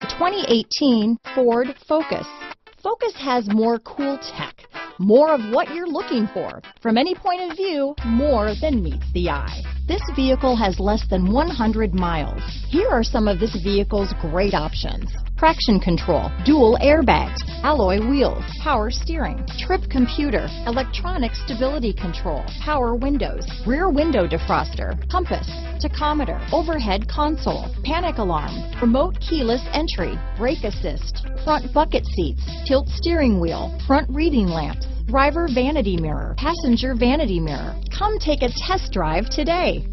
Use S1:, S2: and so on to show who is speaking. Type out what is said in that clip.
S1: 2018 Ford Focus. Focus has more cool tech, more of what you're looking for. From any point of view, more than meets the eye. This vehicle has less than 100 miles. Here are some of this vehicle's great options: traction control, dual airbags, alloy wheels, power steering, trip computer, electronic stability control, power windows, rear window defroster, compass, tachometer, overhead console, panic alarm, remote keyless entry, brake assist, front bucket seats, tilt steering wheel, front reading lamps, driver vanity mirror, passenger vanity mirror. Come take a test drive today.